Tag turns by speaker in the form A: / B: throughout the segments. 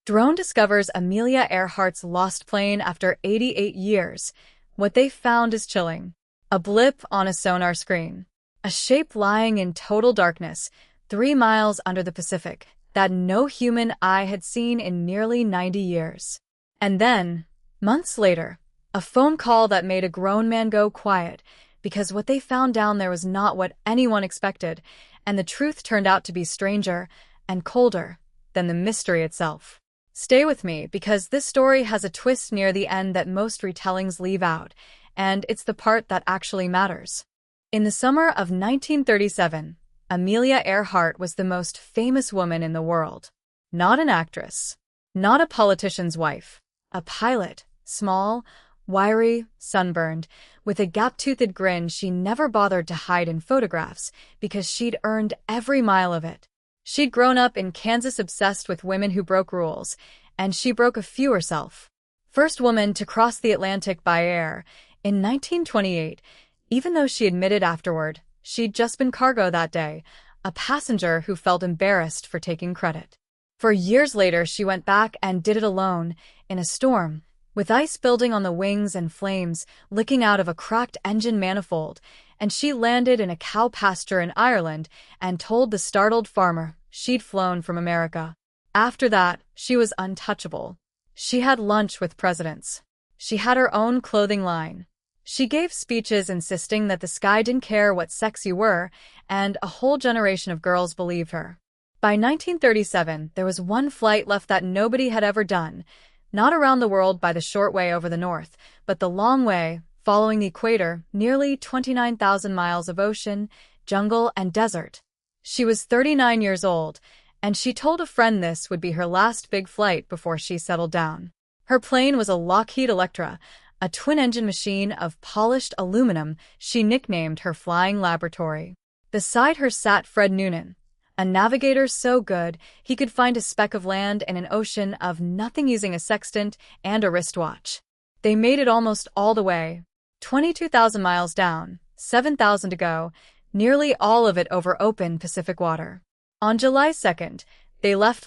A: Drone discovers Amelia Earhart's lost plane after 88 years. What they found is chilling. A blip on a sonar screen. A shape lying in total darkness, 3 miles under the Pacific, that no human eye had seen in nearly 90 years. And then, months later, a phone call that made a grown man go quiet, because what they found down there was not what anyone expected, and the truth turned out to be stranger and colder than the mystery itself. Stay with me, because this story has a twist near the end that most retellings leave out, and it's the part that actually matters. In the summer of 1937, Amelia Earhart was the most famous woman in the world. Not an actress, not a politician's wife, a pilot, small, wiry, sunburned, with a gap-toothed grin she never bothered to hide in photographs because she'd earned every mile of it. She'd grown up in Kansas obsessed with women who broke rules, and she broke a few herself. First woman to cross the Atlantic by air in 1928, even though she admitted afterward she'd just been cargo that day, a passenger who felt embarrassed for taking credit. For years later, she went back and did it alone, in a storm, with ice building on the wings and flames licking out of a cracked engine manifold, and she landed in a cow pasture in Ireland and told the startled farmer she'd flown from America. After that, she was untouchable. She had lunch with presidents. She had her own clothing line. She gave speeches insisting that the sky didn't care what sex you were, and a whole generation of girls believed her. By 1937, there was one flight left that nobody had ever done, not around the world by the short way over the north, but the long way, following the equator, nearly 29,000 miles of ocean, jungle, and desert. She was 39 years old, and she told a friend this would be her last big flight before she settled down. Her plane was a Lockheed Electra, a twin-engine machine of polished aluminum she nicknamed her flying laboratory. Beside her sat Fred Noonan, a navigator so good he could find a speck of land in an ocean of nothing using a sextant and a wristwatch. They made it almost all the way, 22,000 miles down, 7,000 to go, nearly all of it over open Pacific water. On July 2nd, they left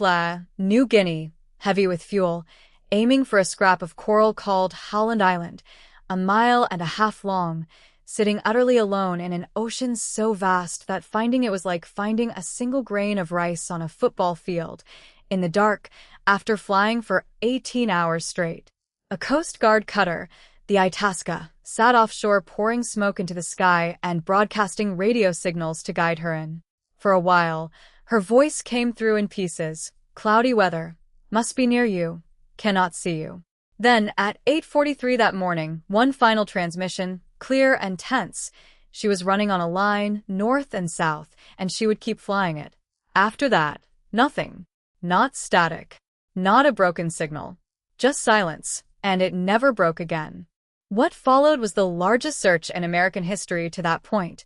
A: New Guinea, heavy with fuel, aiming for a scrap of coral called Howland Island, 1.5 miles long, sitting utterly alone in an ocean so vast that finding it was like finding a single grain of rice on a football field, in the dark, after flying for 18 hours straight. A Coast Guard cutter, the Itasca, sat offshore pouring smoke into the sky and broadcasting radio signals to guide her in. For a while, her voice came through in pieces. Cloudy weather. Must be near you. Cannot see you. Then, at 8:43 that morning, one final transmission, clear and tense. She was running on a line, north and south, and she would keep flying it. After that, nothing. Not static. Not a broken signal. Just silence, and it never broke again. What followed was the largest search in American history to that point.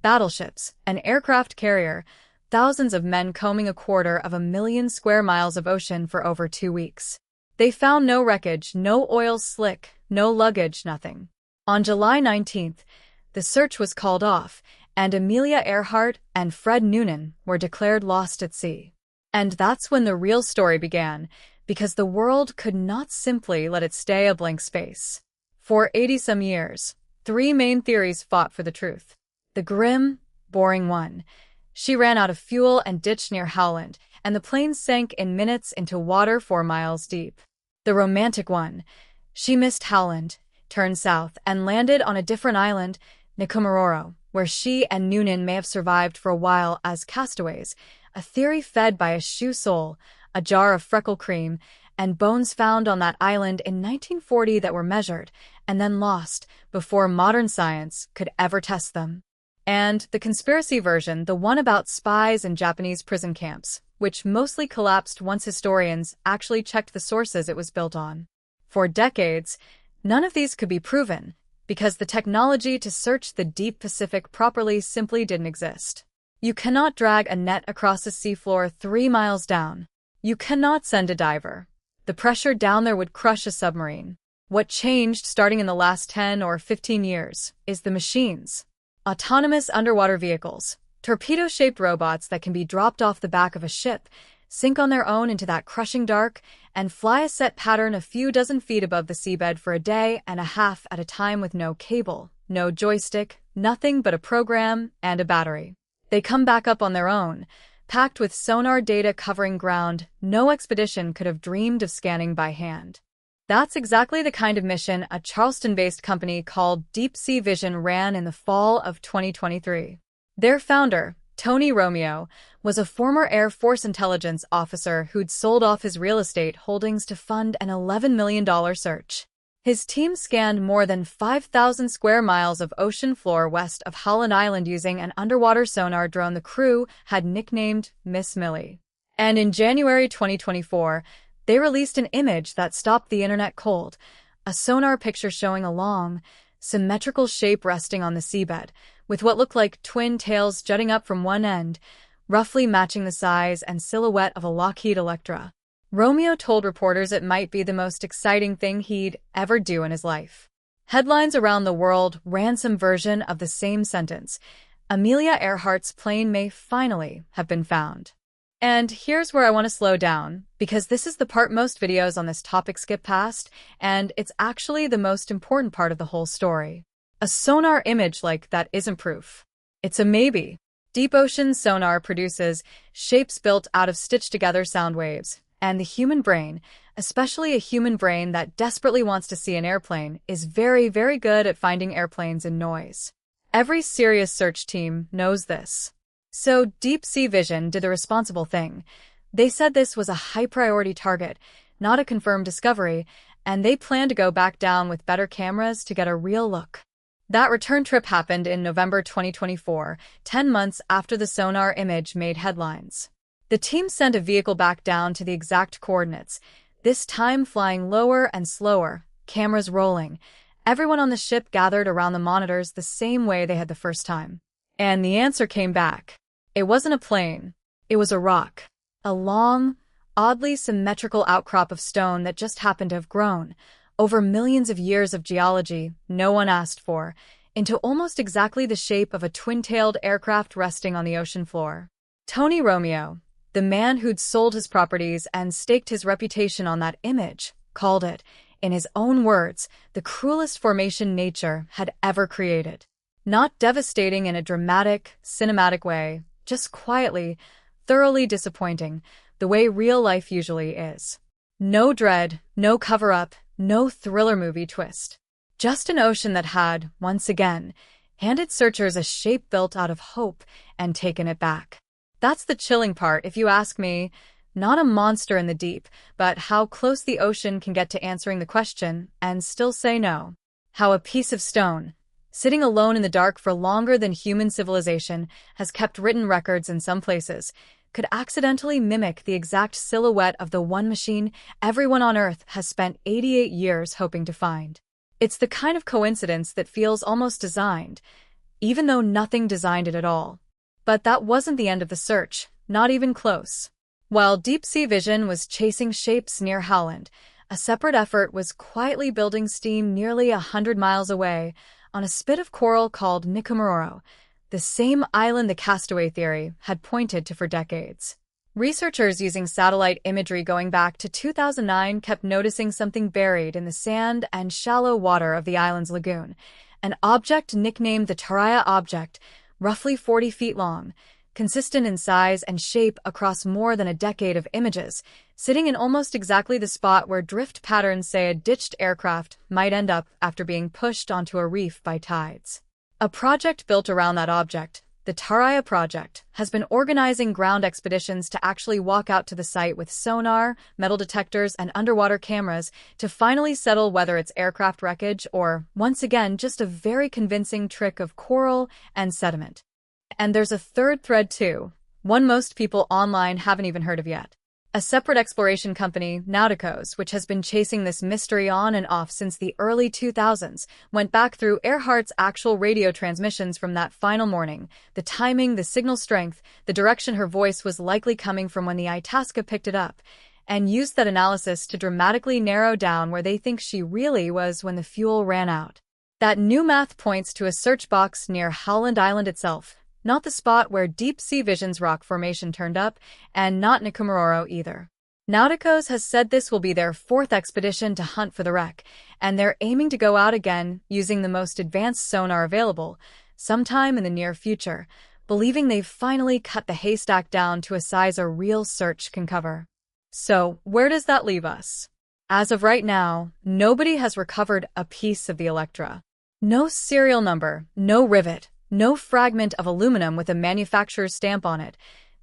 A: Battleships, an aircraft carrier, thousands of men combing 250,000 square miles of ocean for over 2 weeks. They found no wreckage, no oil slick, no luggage, nothing. On July 19th, the search was called off, and Amelia Earhart and Fred Noonan were declared lost at sea. And that's when the real story began, because the world could not simply let it stay a blank space. For 80-some years, 3 main theories fought for the truth. The grim, boring one. She ran out of fuel and ditched near Howland, and the plane sank in minutes into water 4 miles deep. The romantic one. She missed Howland, turned south, and landed on a different island, Nikumaroro, where she and Noonan may have survived for a while as castaways, a theory fed by a shoe sole, a jar of freckle cream, and bones found on that island in 1940 that were measured and then lost before modern science could ever test them. And the conspiracy version, the one about spies in Japanese prison camps, which mostly collapsed once historians actually checked the sources it was built on. For decades, none of these could be proven, because the technology to search the deep Pacific properly simply didn't exist. You cannot drag a net across the seafloor 3 miles down. You cannot send a diver. The pressure down there would crush a submarine. What changed starting in the last 10 or 15 years is the machines. Autonomous underwater vehicles, torpedo-shaped robots that can be dropped off the back of a ship, sink on their own into that crushing dark, and fly a set pattern a few dozen feet above the seabed for a day and a half at a time with no cable, no joystick, nothing but a program and a battery. They come back up on their own, packed with sonar data covering ground no expedition could have dreamed of scanning by hand. That's exactly the kind of mission a Charleston-based company called Deep Sea Vision ran in the fall of 2023. Their founder, Tony Romeo, was a former Air Force intelligence officer who'd sold off his real estate holdings to fund an $11 million search. His team scanned more than 5,000 square miles of ocean floor west of Holland Island using an underwater sonar drone the crew had nicknamed Miss Millie. And in January 2024, they released an image that stopped the internet cold, a sonar picture showing a long, symmetrical shape resting on the seabed, with what looked like twin tails jutting up from one end, roughly matching the size and silhouette of a Lockheed Electra. Romeo told reporters it might be the most exciting thing he'd ever do in his life. Headlines around the world ran some version of the same sentence. Amelia Earhart's plane may finally have been found. And here's where I want to slow down, because this is the part most videos on this topic skip past, and it's actually the most important part of the whole story. A sonar image like that isn't proof. It's a maybe. Deep ocean sonar produces shapes built out of stitched-together sound waves, and the human brain, especially a human brain that desperately wants to see an airplane, is very, very good at finding airplanes in noise. Every serious search team knows this. So Deep Sea Vision did the responsible thing. They said this was a high-priority target, not a confirmed discovery, and they plan to go back down with better cameras to get a real look. That return trip happened in November 2024, 10 months after the sonar image made headlines. The team sent a vehicle back down to the exact coordinates, this time flying lower and slower, cameras rolling. Everyone on the ship gathered around the monitors the same way they had the first time. And the answer came back. It wasn't a plane. It was a rock. A long, oddly symmetrical outcrop of stone that just happened to have grown, over millions of years of geology no one asked for, into almost exactly the shape of a twin-tailed aircraft resting on the ocean floor. Tony Romeo, the man who'd sold his properties and staked his reputation on that image, called it, in his own words, the cruelest formation nature had ever created. Not devastating in a dramatic, cinematic way, just quietly, thoroughly disappointing, the way real life usually is. No dread, no cover-up, no thriller movie twist. Just an ocean that had, once again, handed searchers a shape built out of hope and taken it back. That's the chilling part, if you ask me. Not a monster in the deep, but how close the ocean can get to answering the question and still say no. How a piece of stone, sitting alone in the dark for longer than human civilization has kept written records in some places, could accidentally mimic the exact silhouette of the one machine everyone on Earth has spent 88 years hoping to find. It's the kind of coincidence that feels almost designed, even though nothing designed it at all. But that wasn't the end of the search, not even close. While Deep Sea Vision was chasing shapes near Howland, a separate effort was quietly building steam nearly 100 miles away on a spit of coral called Nikomororo, the same island the castaway theory had pointed to for decades. Researchers using satellite imagery going back to 2009 kept noticing something buried in the sand and shallow water of the island's lagoon, an object nicknamed the Taraya object, roughly 40 feet long, consistent in size and shape across more than a decade of images, sitting in almost exactly the spot where drift patterns say a ditched aircraft might end up after being pushed onto a reef by tides. A project built around that object, the Taraya Project, has been organizing ground expeditions to actually walk out to the site with sonar, metal detectors, and underwater cameras to finally settle whether it's aircraft wreckage or, once again, just a very convincing trick of coral and sediment. And there's a third thread too, one most people online haven't even heard of yet. A separate exploration company, Nauticos, which has been chasing this mystery on and off since the early 2000s, went back through Earhart's actual radio transmissions from that final morning, the timing, the signal strength, the direction her voice was likely coming from when the Itasca picked it up, and used that analysis to dramatically narrow down where they think she really was when the fuel ran out. That new math points to a search box near Howland Island itself, not the spot where deep-sea Vision's rock formation turned up, and not Nikomororo either. Nauticos has said this will be their fourth expedition to hunt for the wreck, and they're aiming to go out again using the most advanced sonar available, sometime in the near future, believing they've finally cut the haystack down to a size a real search can cover. So, where does that leave us? As of right now, nobody has recovered a piece of the Electra. No serial number, no rivet, no fragment of aluminum with a manufacturer's stamp on it.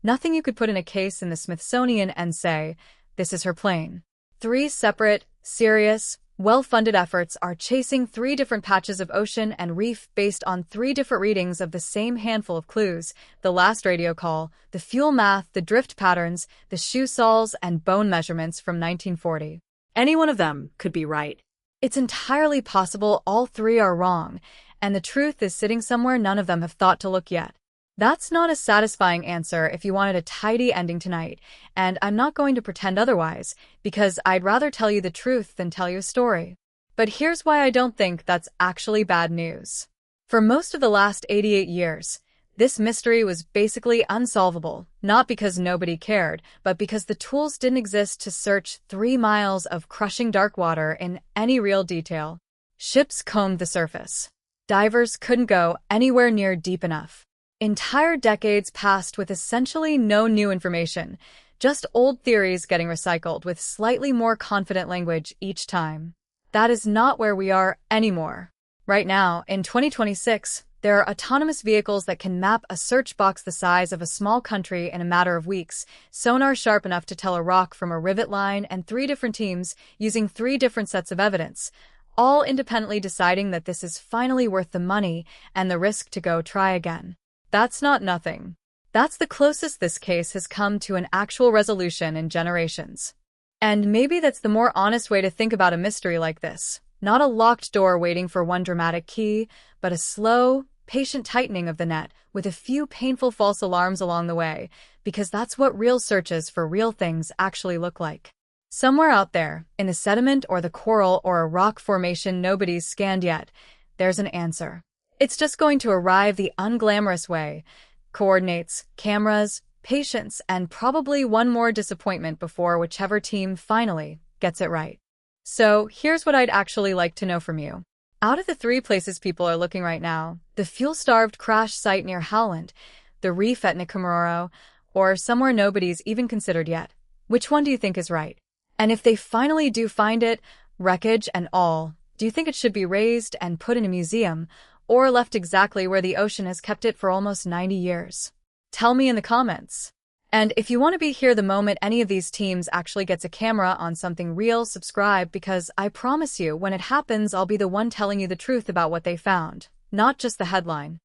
A: Nothing you could put in a case in the Smithsonian and say, this is her plane. 3 separate, serious, well-funded efforts are chasing 3 different patches of ocean and reef based on 3 different readings of the same handful of clues: the last radio call, the fuel math, the drift patterns, the shoe soles, and bone measurements from 1940.
B: Any one of them could be right.
A: It's entirely possible all 3 are wrong, and the truth is sitting somewhere none of them have thought to look yet. That's not a satisfying answer if you wanted a tidy ending tonight, and I'm not going to pretend otherwise, because I'd rather tell you the truth than tell you a story. But here's why I don't think that's actually bad news. For most of the last 88 years, this mystery was basically unsolvable, not because nobody cared, but because the tools didn't exist to search 3 miles of crushing dark water in any real detail. Ships combed the surface. Divers couldn't go anywhere near deep enough. Entire decades passed with essentially no new information, just old theories getting recycled with slightly more confident language each time. That is not where we are anymore. Right now, in 2026, there are autonomous vehicles that can map a search box the size of a small country in a matter of weeks, sonar sharp enough to tell a rock from a rivet line, and 3 different teams using 3 different sets of evidence, all independently deciding that this is finally worth the money and the risk to go try again. That's not nothing. That's the closest this case has come to an actual resolution in generations. And maybe that's the more honest way to think about a mystery like this. Not a locked door waiting for one dramatic key, but a slow, patient tightening of the net with a few painful false alarms along the way, because that's what real searches for real things actually look like. Somewhere out there, in the sediment or the coral or a rock formation nobody's scanned yet, there's an answer. It's just going to arrive the unglamorous way: coordinates, cameras, patience, and probably one more disappointment before whichever team finally gets it right. So, here's what I'd actually like to know from you. Out of the 3 places people are looking right now, the fuel-starved crash site near Howland, the reef at Nikomororo, or somewhere nobody's even considered yet, which one do you think is right? And if they finally do find it, wreckage and all, do you think it should be raised and put in a museum, or left exactly where the ocean has kept it for almost 90 years? Tell me in the comments. And if you want to be here the moment any of these teams actually gets a camera on something real, subscribe, because I promise you, when it happens, I'll be the one telling you the truth about what they found, not just the headline.